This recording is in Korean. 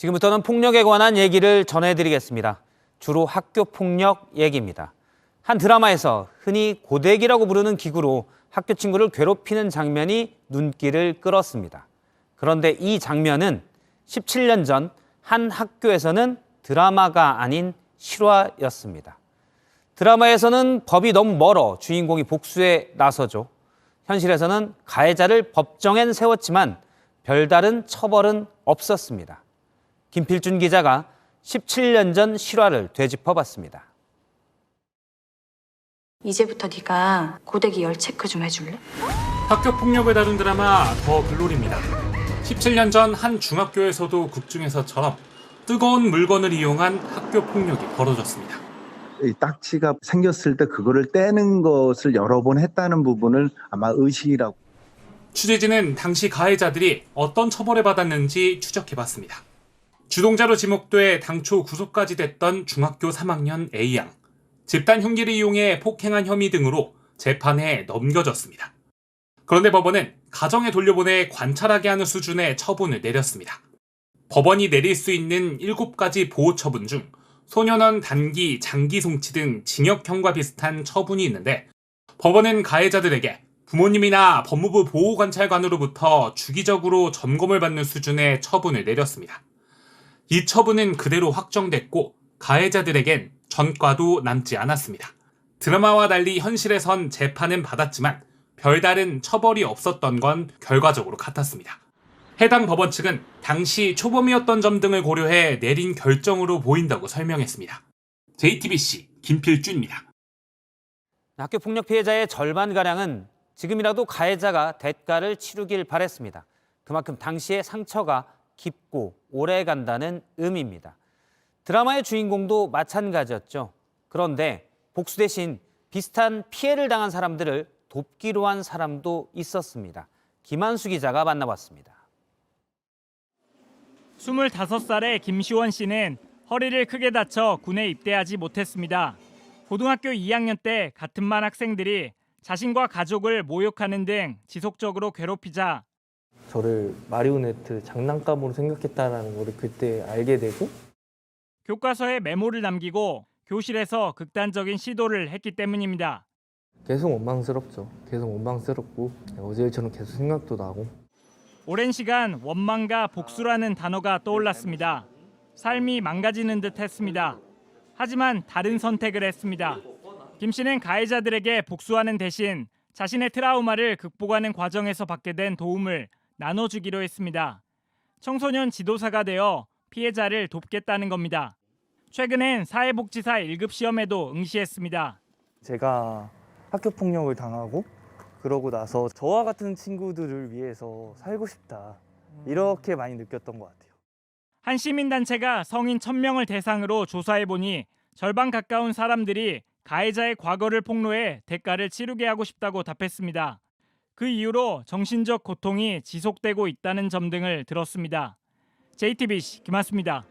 지금부터는 폭력에 관한 얘기를 전해드리겠습니다. 주로 학교 폭력 얘기입니다. 한 드라마에서 흔히 고데기라고 부르는 기구로 학교 친구를 괴롭히는 장면이 눈길을 끌었습니다. 그런데 이 장면은 17년 전 한 학교에서는 드라마가 아닌 실화였습니다. 드라마에서는 법이 너무 멀어 주인공이 복수에 나서죠. 현실에서는 가해자를 법정엔 세웠지만 별다른 처벌은 없었습니다. 김필준 기자가 17년 전 실화를 되짚어봤습니다. 이제부터 네가 고데기 열 체크 좀 해줄래? 학교 폭력을 다룬 드라마 더 글로리입니다. 17년 전 한 중학교에서도 극중에서처럼 뜨거운 물건을 이용한 학교 폭력이 벌어졌습니다. 이 딱지가 생겼을 때 그거를 떼는 것을 여러 번 했다는 부분을 아마 의식이라고. 취재진은 당시 가해자들이 어떤 처벌을 받았는지 추적해봤습니다. 주동자로 지목돼 당초 구속까지 됐던 중학교 3학년 A양. 집단 흉기를 이용해 폭행한 혐의 등으로 재판에 넘겨졌습니다. 그런데 법원은 가정에 돌려보내 관찰하게 하는 수준의 처분을 내렸습니다. 법원이 내릴 수 있는 7가지 보호 처분 중 소년원 단기, 장기 송치 등 징역형과 비슷한 처분이 있는데 법원은 가해자들에게 부모님이나 법무부 보호관찰관으로부터 주기적으로 점검을 받는 수준의 처분을 내렸습니다. 이 처분은 그대로 확정됐고 가해자들에겐 전과도 남지 않았습니다. 드라마와 달리 현실에선 재판은 받았지만 별다른 처벌이 없었던 건 결과적으로 같았습니다. 해당 법원 측은 당시 초범이었던 점 등을 고려해 내린 결정으로 보인다고 설명했습니다. JTBC 김필준입니다. 학교 폭력 피해자의 절반가량은 지금이라도 가해자가 대가를 치르길 바랬습니다. 그만큼 당시의 상처가 깊고 오래 간다는 의미입니다. 드라마의 주인공도 마찬가지였죠. 그런데 복수 대신 비슷한 피해를 당한 사람들을 돕기로 한 사람도 있었습니다. 김한수 기자가 만나봤습니다. 25살의 김시원 씨는 허리를 크게 다쳐 군에 입대하지 못했습니다. 고등학교 2학년 때 같은 반 학생들이 자신과 가족을 모욕하는 등 지속적으로 괴롭히자 저를 마리오네트 장난감으로 생각했다는 것을 그때 알게 되고 교과서에 메모를 남기고 교실에서 극단적인 시도를 했기 때문입니다. 계속 원망스럽죠. 계속 원망스럽고 어제처럼 계속 생각도 나고. 오랜 시간 원망과 복수라는 단어가 떠올랐습니다. 삶이 망가지는 듯 했습니다. 하지만 다른 선택을 했습니다. 김 씨는 가해자들에게 복수하는 대신 자신의 트라우마를 극복하는 과정에서 받게 된 도움을 나눠주기로 했습니다. 청소년 지도사가 되어 피해자를 돕겠다는 겁니다. 최근엔 사회복지사 1급 시험에도 응시했습니다. 제가 학교 폭력을 당하고 그러고 나서 저와 같은 친구들을 위해서 살고 싶다. 이렇게 많이 느꼈던 것 같아요. 한 시민단체가 성인 1000명을 대상으로 조사해보니 절반 가까운 사람들이 가해자의 과거를 폭로해 대가를 치르게 하고 싶다고 답했습니다. 그 이후로 정신적 고통이 지속되고 있다는 점 등을 들었습니다. JTBC 김한수입니다.